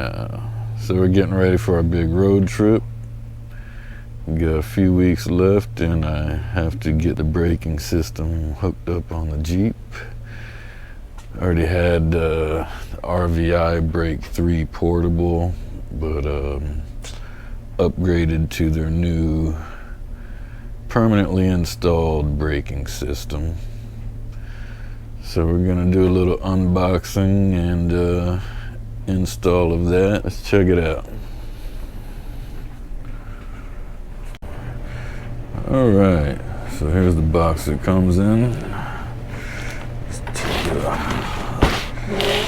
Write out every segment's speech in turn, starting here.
Yeah, so we're getting ready for our big road trip. We got a few weeks left and I have to get the braking system hooked up on the Jeep. I already had RVIBRAKE 3 portable, but upgraded to their new permanently installed braking system. So we're gonna do a little unboxing and install of that. Let's check it out. All right, so here's the box it comes in. Let's take it off.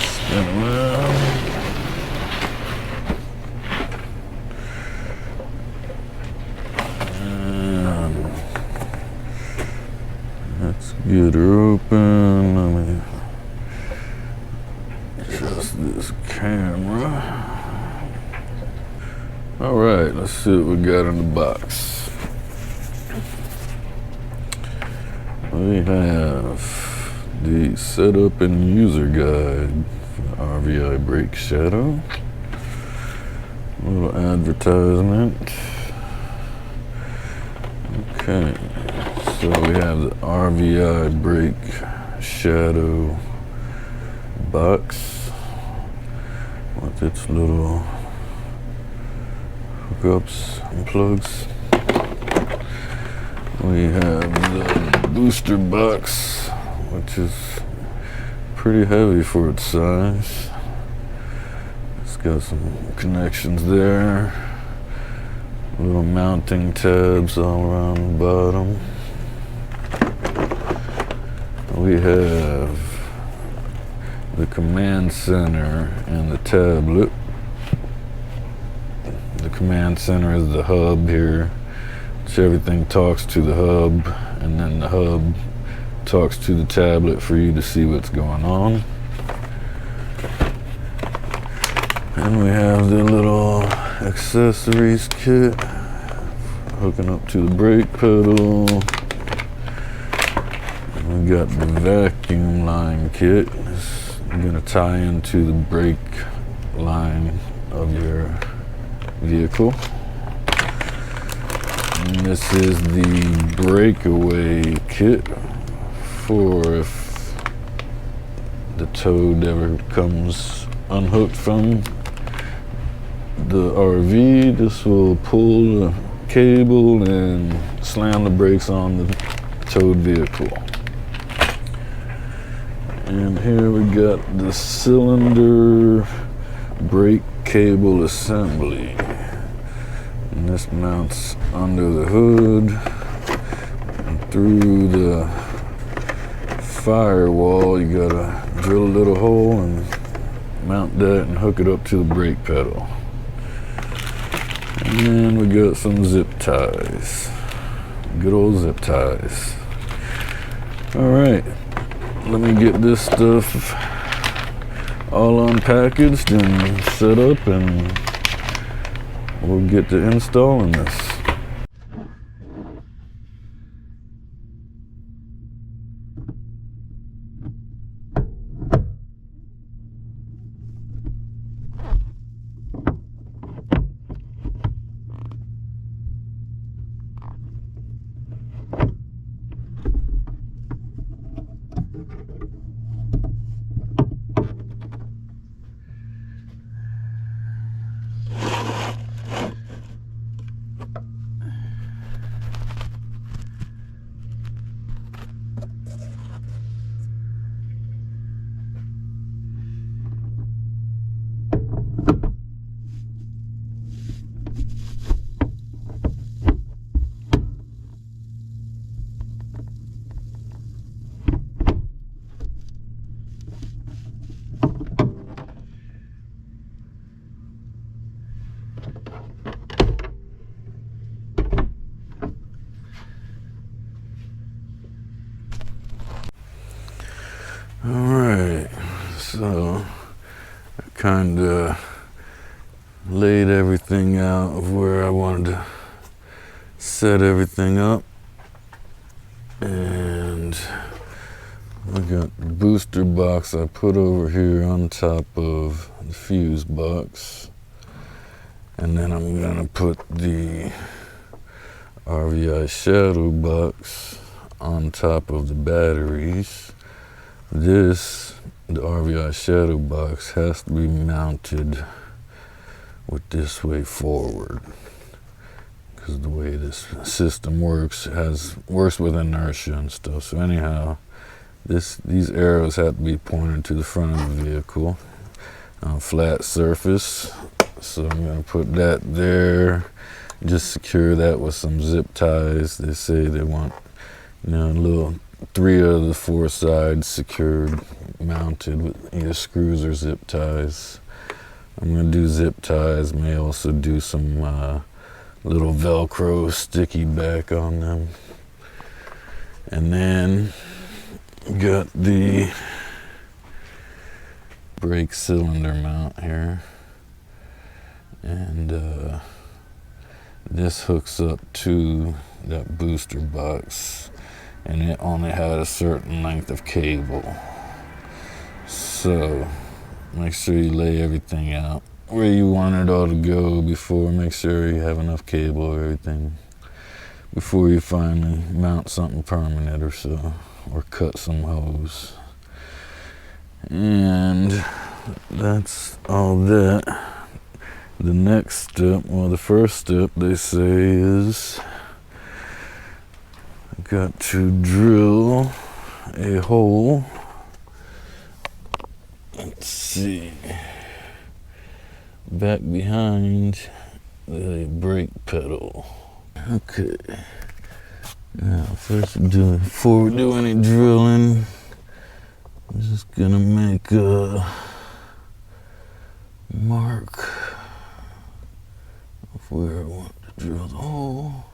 Spin around. And let's get her open. Let me adjust this camera. All right, let's see what we got in the box. We have the setup and user guide for RVIBRAKE Shadow. A little advertisement. Okay, so we have the RVIBRAKE Shadow box with its little hookups and plugs. We have the booster box, which is pretty heavy for its size. It's got some connections there, little mounting tabs all around the bottom. We have the command center and the tablet. The command center is the hub here. So everything talks to the hub, and then the hub talks to the tablet for you to see what's going on. And we have the little accessories kit, hooking up to the brake pedal. And we got the vacuum line kit. It's gonna tie into the brake line of your vehicle. And this is the breakaway kit for if the toad ever comes unhooked from the RV. This will pull the cable and slam the brakes on the towed vehicle. And here we got the cylinder brake cable assembly. And this mounts under the hood and through the firewall. You gotta drill a little hole and mount that and hook it up to the brake pedal. And then we got some zip ties, good old zip ties. All right, let me get this stuff all unpackaged and set up, and we'll get to installing this. Alright, so I kind of laid everything out of where I wanted to set everything up, and we got the booster box I put over here on top of the fuse box. And then I'm gonna put the RVI Shadow box on top of the batteries. The RVI Shadow box has to be mounted with this way forward, because the way this system works works with inertia and stuff. So anyhow, these arrows have to be pointed to the front of the vehicle on a flat surface. So I'm gonna put that there. Just secure that with some zip ties. They say they want, little 3 out of the 4 sides secured, mounted with either screws or zip ties. I'm gonna do zip ties. May also do some little Velcro sticky back on them. And then got the brake cylinder mount here, and this hooks up to that booster box, and it only had a certain length of cable. So make sure you lay everything out where you want it all to go before. Make sure you have enough cable or everything before you finally mount something permanent or so, or cut some hose. And that's all that. The next step, the first step they say is I got to drill a hole. Let's see, back behind the brake pedal. Okay. Now, before we do any drilling, I'm just gonna make a mark of where I want to drill the hole.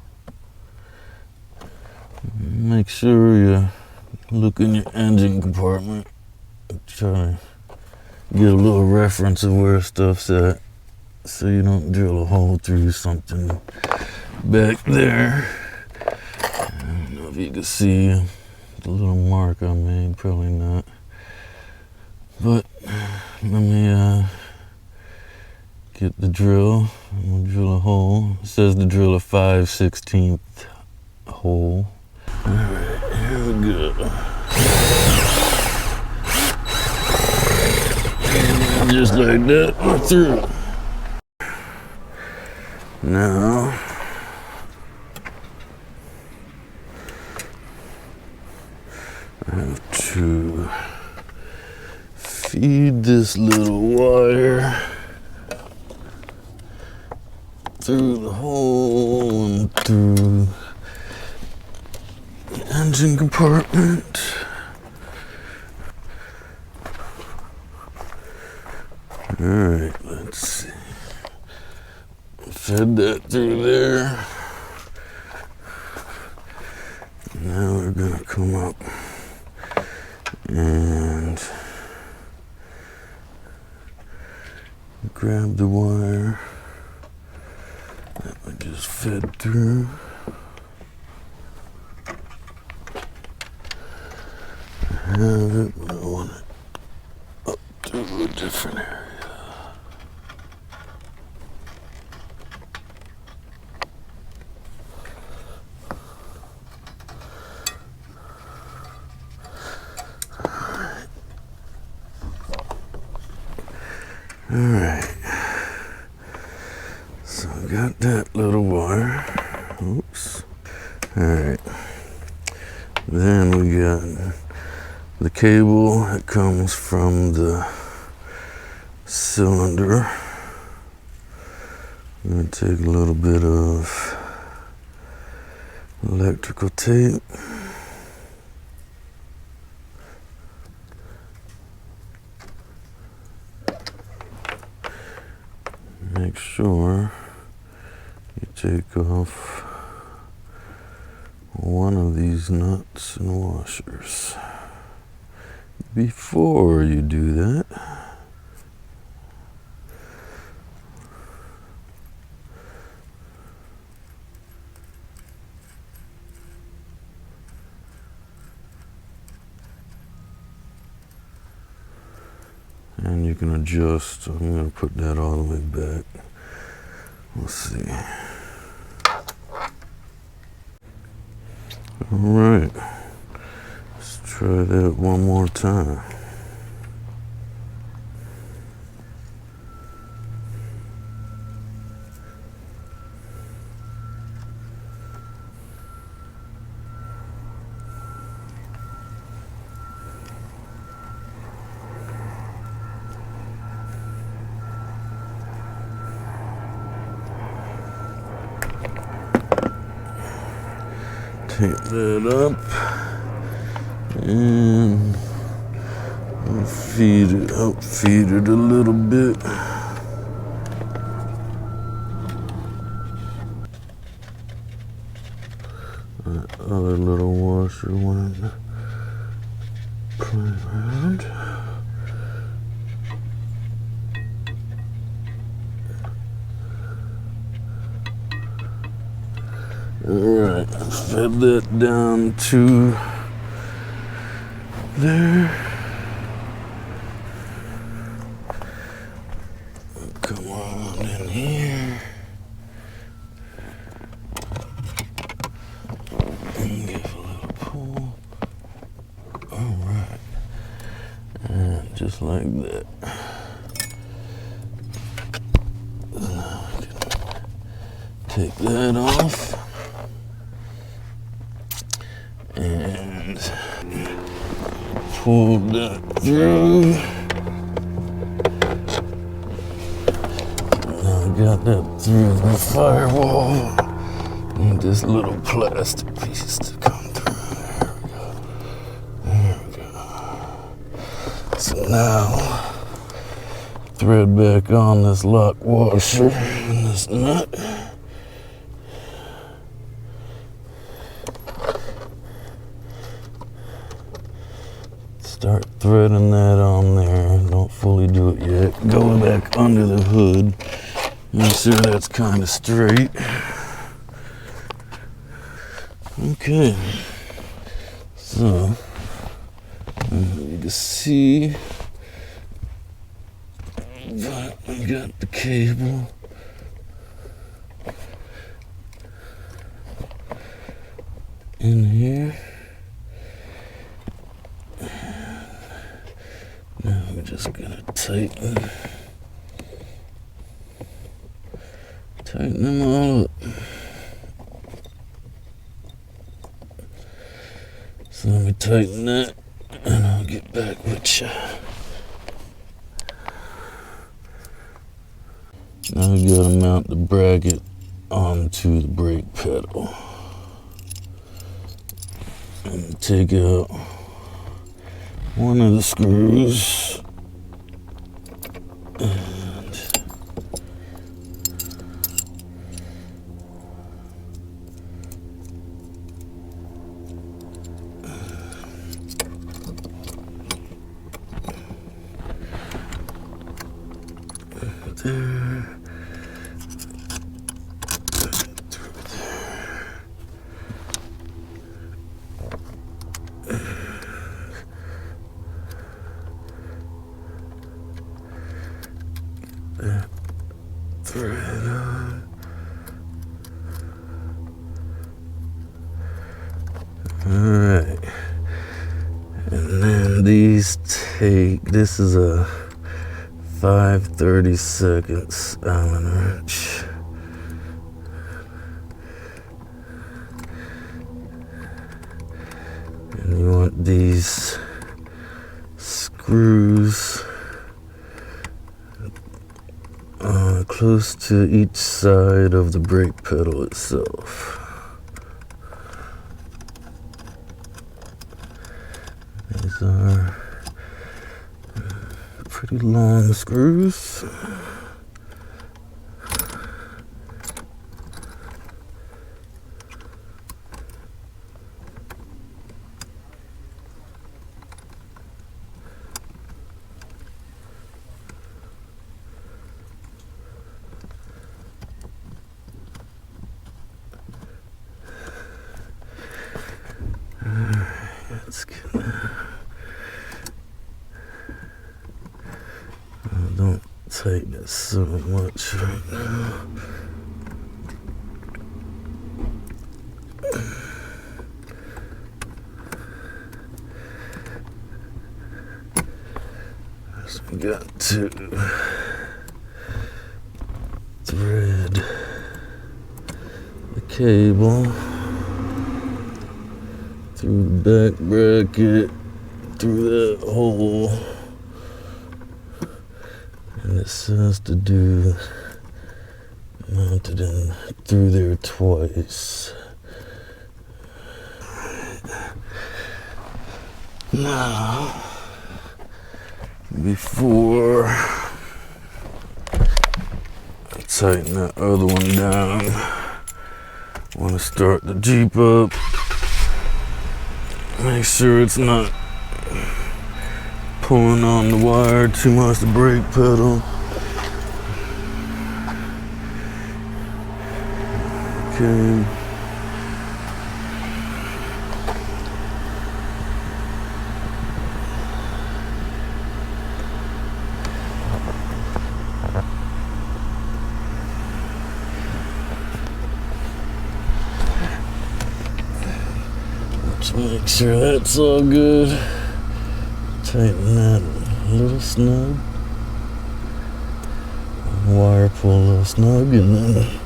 Make sure you look in your engine compartment. Try to get a little reference of where stuff's at, so you don't drill a hole through something back there. I don't know if you can see the little mark I made, probably not. But let me get the drill. I'm gonna drill a hole. It says to drill a 5/16 hole. Alright, here we go. And just like that, we're through. Now, I have to feed this little wire through the hole and through the engine compartment. Alright, let's see. Fed that through there. Now we're gonna come up and grab the wire that we just fed through. I have it, but I want it up to a different area. Alright, so I got that little wire. Oops. Alright, then we got the cable that comes from the cylinder. I'm going to take a little bit of electrical tape. Make sure you take off one of these nuts and washers before you do that. And you can adjust. I'm going to put that all the way back. Let's see. All right. Let's try that one more time. Take that up and help feed it a little bit. That other little washer went play around. Alright, fed that down to there. Come on in here. And give a little pull. Alright. And just like that. Now I can take that off. And pull that through. Now I got that through the firewall. Need this little plastic piece to come through. There we go. So now, thread back on this lock washer and this nut. Start threading that on there. Don't fully do it yet. Go back under the hood. Make sure that's kind of straight. Okay. So, you can see that we got the cable. In here. Now we're just gonna tighten them all up. So let me tighten that and I'll get back with you. Now we gotta mount the bracket onto the brake pedal. And take out one of the screws and there. Thread on. Alright. And then these this is a 5/32 Allen wrench. And you want these screws close to each side of the brake pedal itself. These are pretty long screws. tighten it so much right now. So we got to thread the cable through the back bracket, through that hole, and it says to do mounted in through there twice. Now, before I tighten that other one down, I want to start the Jeep up. Make sure it's not pulling on the wire too much, the brake pedal. Okay. Let's make sure that's all good. Tighten that a little snug. Wire pull a little snug and then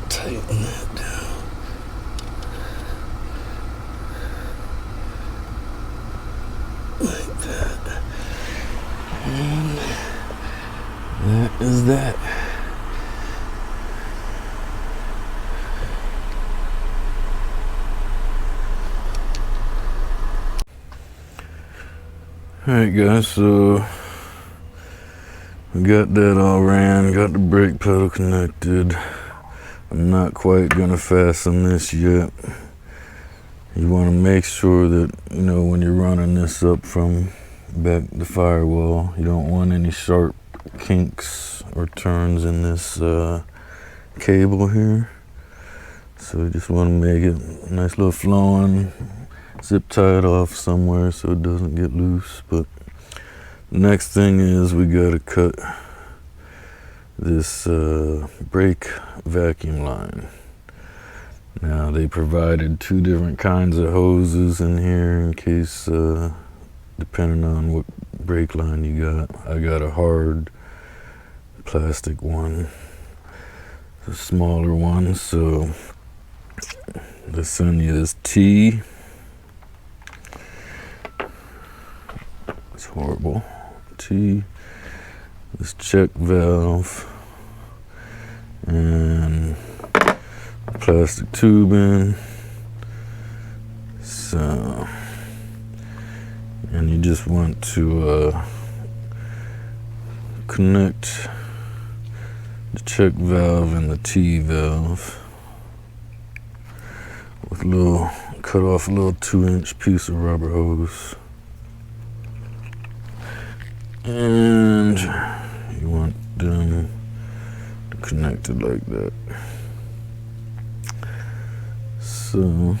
tighten that down. Like that. And that is that. Alright guys, so we got that all ran, got the brake pedal connected. I'm not quite gonna fasten this yet. You want to make sure that, you know, when you're running this up from back the firewall, you don't want any sharp kinks or turns in this cable here. So you just want to make it a nice little flowing, zip tie it off somewhere so it doesn't get loose. But the next thing is we got to cut this brake vacuum line. Now they provided two different kinds of hoses in here in case, depending on what brake line you got. I got a hard plastic one, a smaller one, so they send you this T. It's horrible. T, this check valve, and plastic tubing. So, and you just want to connect the check valve and the T valve with a little, cut off a little 2-inch piece of rubber hose. And you want them to connect it like that. So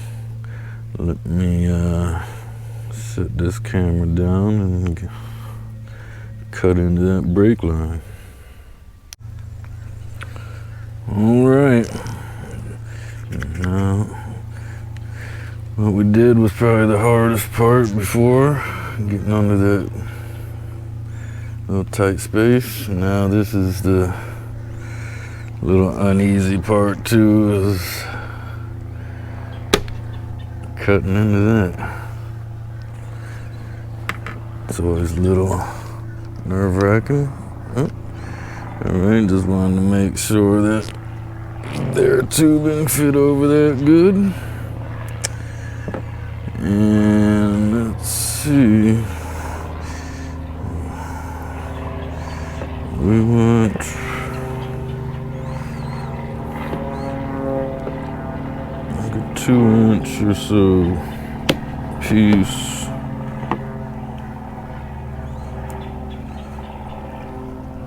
let me set this camera down and cut into that brake line. All right. Now, what we did was probably the hardest part before, getting under that little tight space. Now this is the little uneasy part too, is cutting into that. It's always a little nerve-wracking. Alright, just wanted to make sure that their tubing fit over that good. And let's see. We want like a 2-inch or so piece.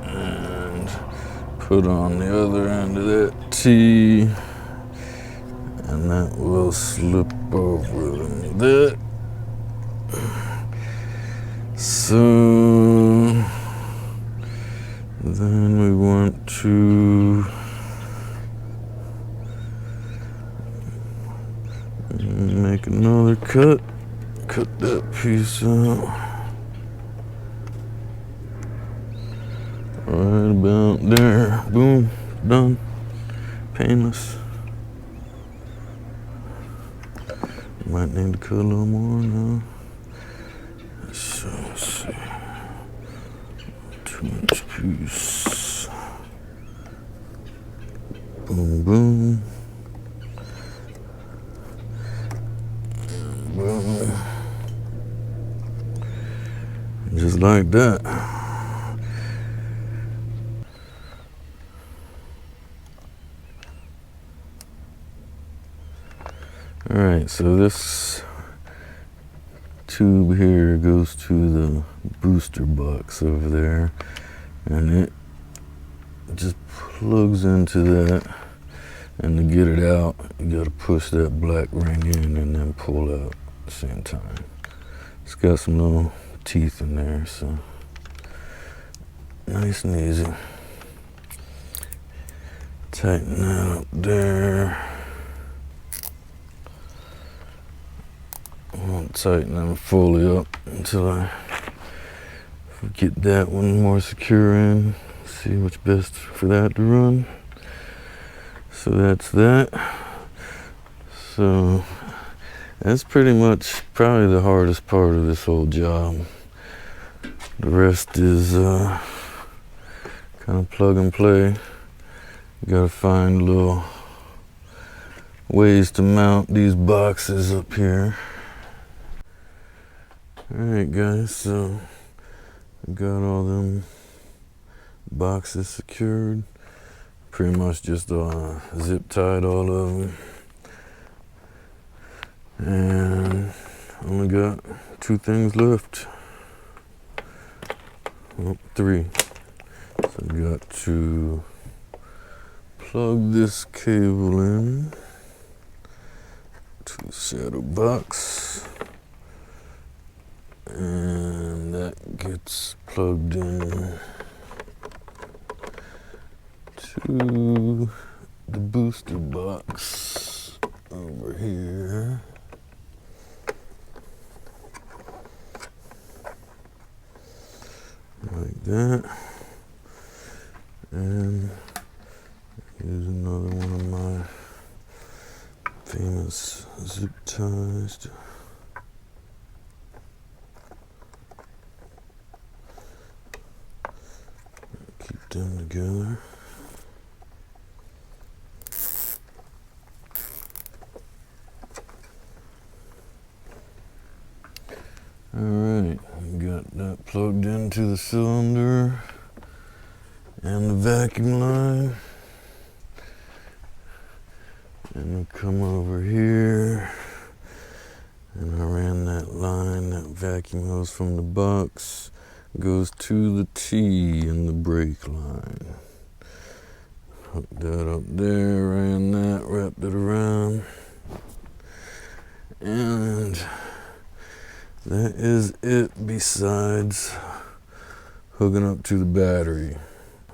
And put on the other end of that T, and that will slip over like that. So Then we want to make another cut. Cut that piece out. Right about there. Boom. Done. Painless. Might need to cut a little more now. So let's see. 2-inch piece. Boom, boom. Boom. Just like that. Alright, so this tube here goes to the booster box over there, and it just plugs into that, and to get it out you gotta push that black ring in and then pull out at the same time. It's got some little teeth in there, so nice and easy. Tighten that up there. I won't tighten them fully up until I get that one more secure in. See what's best for that to run. So that's that. So that's pretty much probably the hardest part of this whole job. The rest is kind of plug and play. You gotta find little ways to mount these boxes up here. Alright guys, so I got all them boxes secured. Pretty much just zip tied all of them. And only got 2 things left. Well, 3. So I got to plug this cable in to the shadow box. And that gets plugged in to the booster box over here. Like that. And here's another one of my famous zip ties. Keep them together. Alright, got that plugged into the cylinder and the vacuum line. And we come over here and I ran that line, that vacuum hose from the box goes to the T in the brake line. Hooked that up there, ran that, wrapped it around, and that is it besides hooking up to the battery.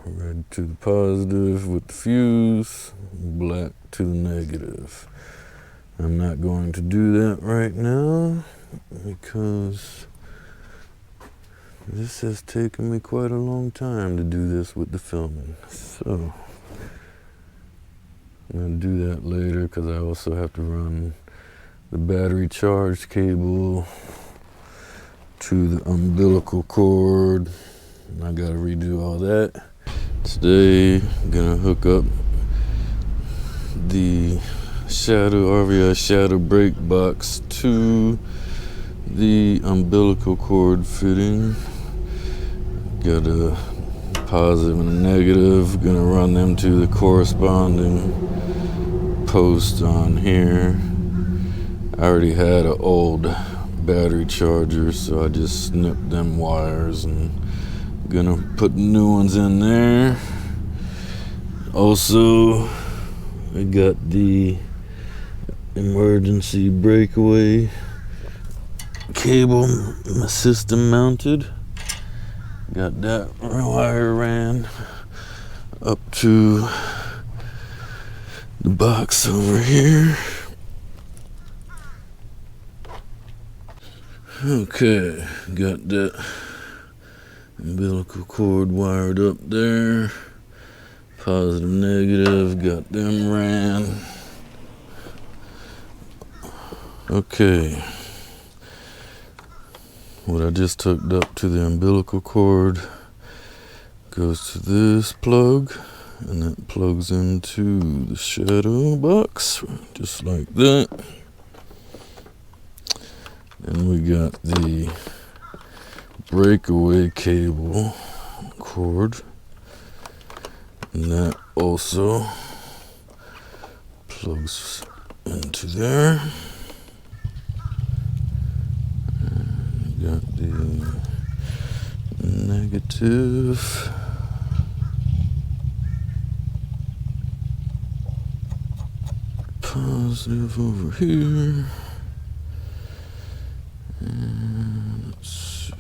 Red to the positive with the fuse, black to the negative. I'm not going to do that right now because this has taken me quite a long time to do this with the filming. So I'm going to do that later because I also have to run the battery charge cable to the umbilical cord. And I got to redo all that. Today I'm going to hook up the RVI Shadow Brake box to the umbilical cord fitting. Got a positive and a negative. Gonna run them to the corresponding post on here. I already had an old battery charger, so I just snipped them wires and gonna put new ones in there. Also, I got the emergency breakaway cable, my system mounted. Got that wire ran up to the box over here. Okay, got that umbilical cord wired up there. Positive, negative, got them ran. Okay, what I just hooked up to the umbilical cord goes to this plug, and that plugs into the shadow box, just like that. And we got the breakaway cable cord, and that also plugs into there. And we got the negative. Positive over here. And let's see.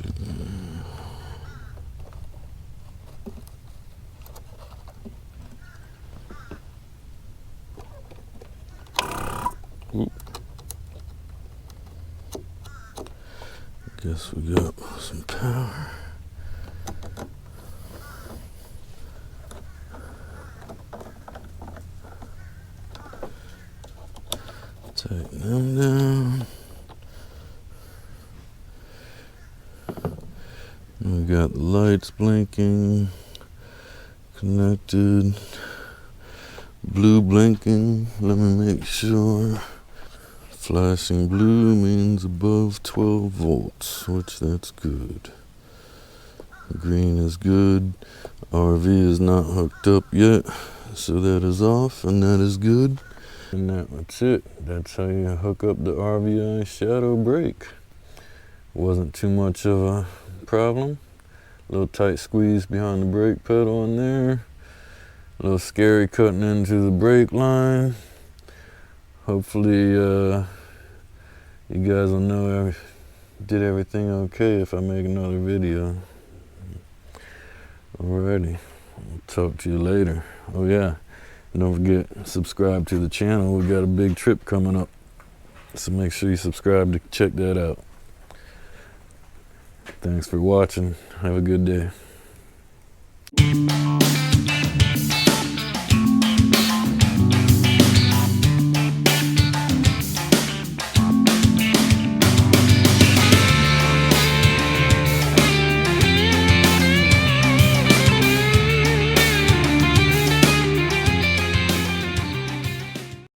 Oop. Guess we got some power. Tighten them down. We got the lights blinking, connected, blue blinking. Let me make sure. Flashing blue means above 12 volts, which that's good. Green is good. RV is not hooked up yet, so that is off, and that is good. And that's it. That's how you hook up the RVI Shadow Brake. Wasn't too much of a problem. A little tight squeeze behind the brake pedal in there. A little scary cutting into the brake line. Hopefully you guys will know I did everything okay if I make another video. Alrighty, I'll talk to you later. Oh yeah, and don't forget, subscribe to the channel. We got a big trip coming up, so make sure you subscribe to check that out. Thanks for watching. Have a good day.